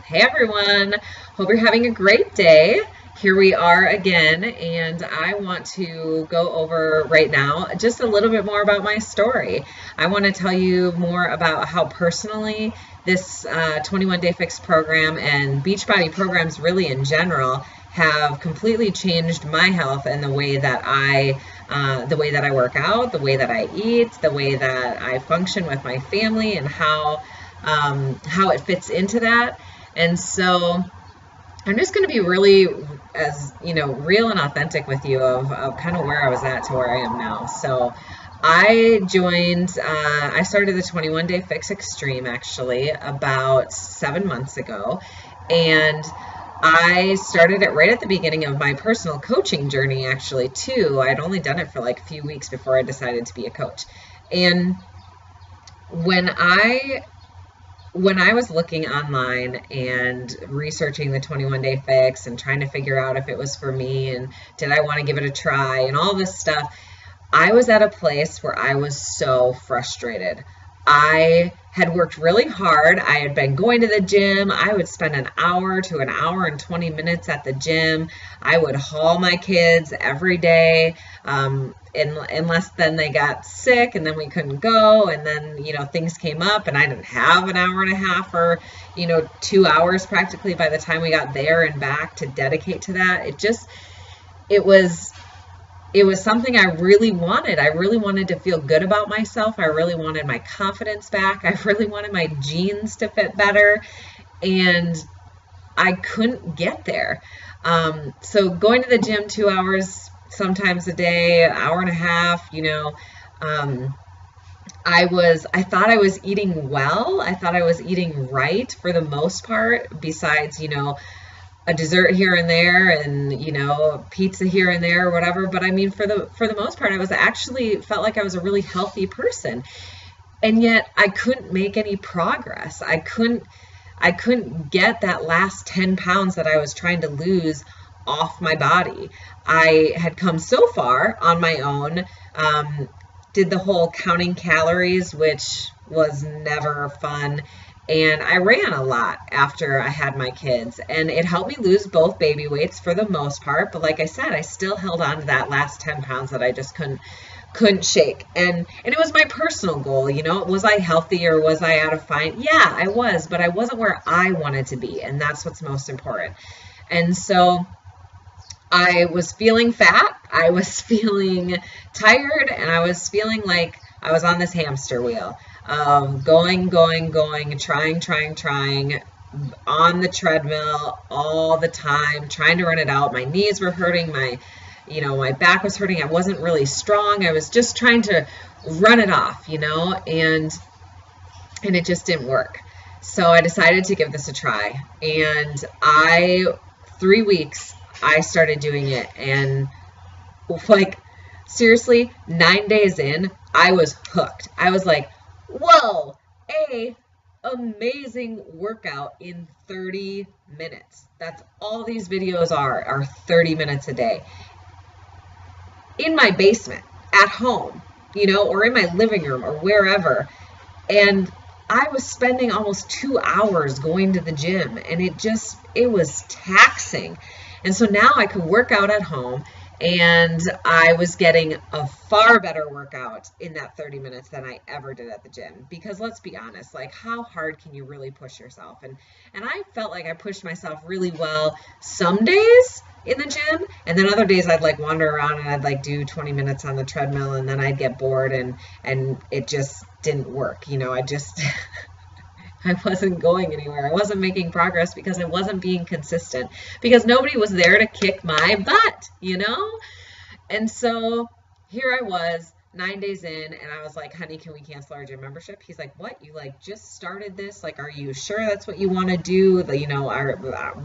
Hey everyone, hope you're having a great day. Here we are again, and I want to go over right now just a little bit more about my story. I want to tell you more about how personally this 21 Day Fix program and Beachbody programs really in general have completely changed my health and the way that I work out, the way that I eat, the way that I function with my family, and how it fits into that. And so I'm just going to be really, as real and authentic with you of kind of where I was at to where I am now. So I started the 21 Day Fix Extreme actually about 7 months ago. And I started it right at the beginning of my personal coaching journey actually too. I'd only done it for like a few weeks before I decided to be a coach. And when I was looking online and researching the 21 Day Fix and trying to figure out if it was for me and did I want to give it a try and all this stuff, I was at a place where I was so frustrated. I had worked really hard. I had been going to the gym. I would spend an hour to an hour and 20 minutes at the gym. I would haul my kids every day, unless then they got sick and then we couldn't go. And then, things came up and I didn't have an hour and a half or, 2 hours practically by the time we got there and back to dedicate to that. It was something I really wanted. I really wanted to feel good about myself. I really wanted my confidence back. I really wanted my jeans to fit better. And I couldn't get there. So going to the gym 2 hours, sometimes a day, an hour and a half, I thought I was eating well. I thought I was eating right for the most part, besides, a dessert here and there and, pizza here and there or whatever. But I mean, for the most part, I was actually felt like I was a really healthy person. And yet I couldn't make any progress. I couldn't get that last 10 pounds that I was trying to lose off my body. I had come so far on my own, did the whole counting calories, which was never fun. And I ran a lot after I had my kids, and it helped me lose both baby weights for the most part. But like I said, I still held on to that last 10 pounds that I just couldn't shake. And it was my personal goal, was I healthy or was I out of fine? Yeah, I was, but I wasn't where I wanted to be. And that's what's most important. And so I was feeling fat, I was feeling tired, and I was feeling like I was on this hamster wheel. Going, trying on the treadmill all the time, trying to run it out. My knees were hurting, my back was hurting. I wasn't really strong. I was just trying to run it off, and it just didn't work. So I decided to give this a try. And 3 weeks, I started doing it. And like, seriously, 9 days in, I was hooked. I was like, whoa, amazing workout in 30 minutes. That's all these videos are 30 minutes a day. In my basement, at home, or in my living room or wherever. And I was spending almost 2 hours going to the gym, and it was taxing. And so now I could work out at home. And I was getting a far better workout in that 30 minutes than I ever did at the gym. Because let's be honest, like, how hard can you really push yourself? And I felt like I pushed myself really well some days in the gym. And then other days I'd like wander around and I'd like do 20 minutes on the treadmill, and then I'd get bored and it just didn't work. I wasn't going anywhere. I wasn't making progress because I wasn't being consistent, because nobody was there to kick my butt, And so here I was 9 days in, and I was like, honey, can we cancel our gym membership? He's like, what? You just started this? Like, are you sure that's what you want to do?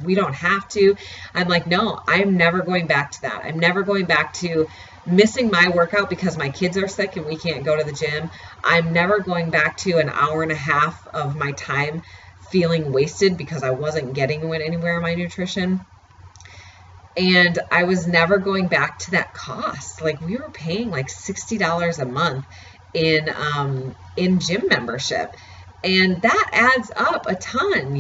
We don't have to. I'm like, no, I'm never going back to that. I'm never going back to missing my workout because my kids are sick and we can't go to the gym. I'm never going back to an hour and a half of my time feeling wasted because I wasn't getting anywhere in my nutrition. And I was never going back to that cost. Like, we were paying like $60 a month in gym membership. And that adds up a ton,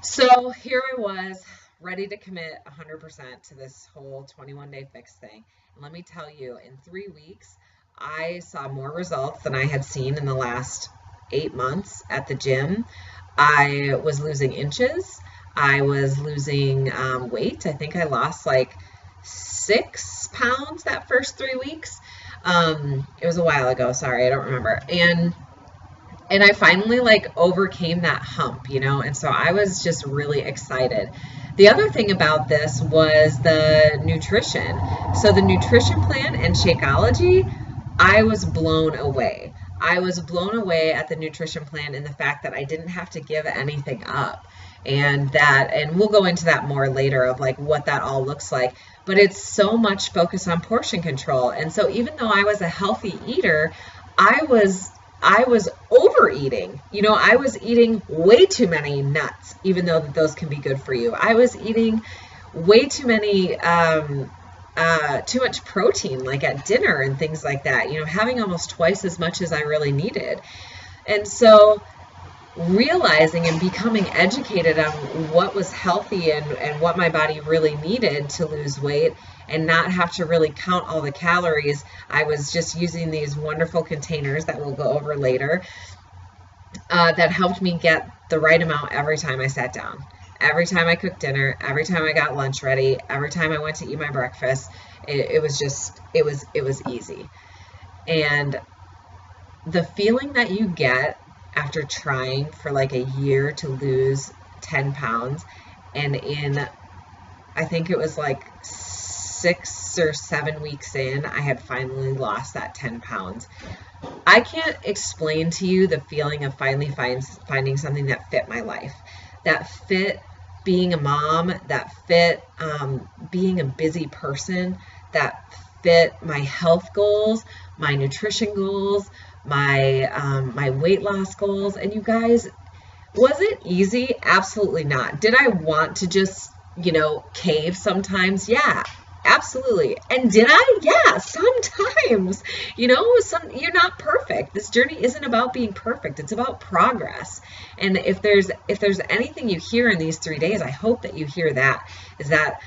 So here I was, ready to commit 100% to this whole 21-day fix thing. And let me tell you, in 3 weeks, I saw more results than I had seen in the last 8 months at the gym. I was losing inches. I was losing weight. I think I lost like 6 pounds that first 3 weeks. It was a while ago. Sorry, I don't remember. And I finally like overcame that hump, and so I was just really excited. The other thing about this was the nutrition. So the nutrition plan and Shakeology, I was blown away. I was blown away at the nutrition plan and the fact that I didn't have to give anything up. And we'll go into that more later of like what that all looks like. But it's so much focus on portion control. And so even though I was a healthy eater, I was overeating. I was eating way too many nuts, even though those can be good for you. I was eating way too many, too much protein, like at dinner and things like that, having almost twice as much as I really needed. And so realizing and becoming educated on what was healthy and what my body really needed to lose weight and not have to really count all the calories. I was just using these wonderful containers that we'll go over later that helped me get the right amount every time I sat down, every time I cooked dinner, every time I got lunch ready, every time I went to eat my breakfast. It was easy. And the feeling that you get after trying for like a year to lose 10 pounds, and I think it was like 6 or 7 weeks in, I had finally lost that 10 pounds. I can't explain to you the feeling of finally finding something that fit my life, that fit being a mom, that fit being a busy person, that fit my health goals, my nutrition goals, my weight loss goals. And you guys, was it easy? Absolutely not. Did I want to just, cave sometimes? Yeah, absolutely. And did I? Yeah, sometimes. You're not perfect. This journey isn't about being perfect. It's about progress. And if there's anything you hear in these 3 days, I hope that you hear that, is that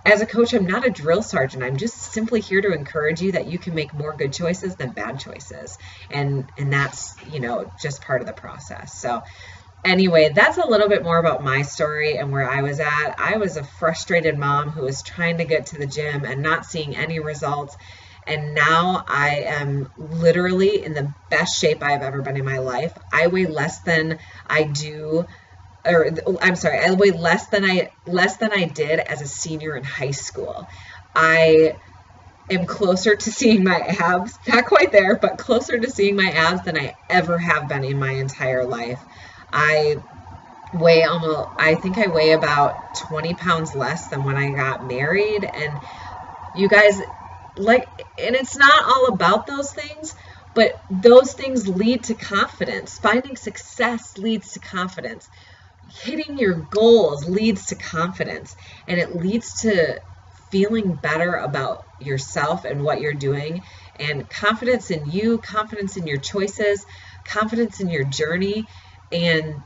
as a coach, I'm not a drill sergeant. I'm just simply here to encourage you that you can make more good choices than bad choices. And that's, just part of the process. So anyway, that's a little bit more about my story and where I was at. I was a frustrated mom who was trying to get to the gym and not seeing any results. And now I am literally in the best shape I've ever been in my life. I weigh less than I do. I weigh less than I did as a senior in high school. I am closer to seeing my abs, not quite there, but closer to seeing my abs than I ever have been in my entire life. I think I weigh about 20 pounds less than when I got married. And you guys, and it's not all about those things, but those things lead to confidence. Finding success leads to confidence. Hitting your goals leads to confidence, and it leads to feeling better about yourself and what you're doing, and confidence in you, confidence in your choices, confidence in your journey. And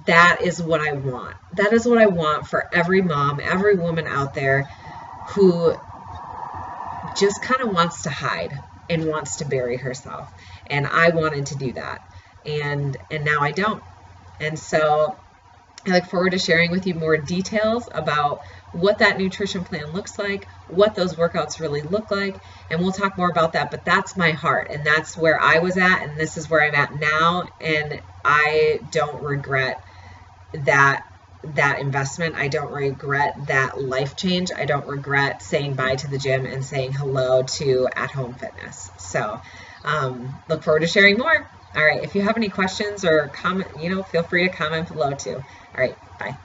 that is what I want. That is what I want for every mom, every woman out there who just kind of wants to hide and wants to bury herself. And I wanted to do that. And now I don't. And so I look forward to sharing with you more details about what that nutrition plan looks like, what those workouts really look like, and we'll talk more about that. But that's my heart, and that's where I was at, and this is where I'm at now, and I don't regret that investment. I don't regret that life change. I don't regret saying bye to the gym and saying hello to at-home fitness. So look forward to sharing more. All right, if you have any questions or comment, feel free to comment below too. All right, bye.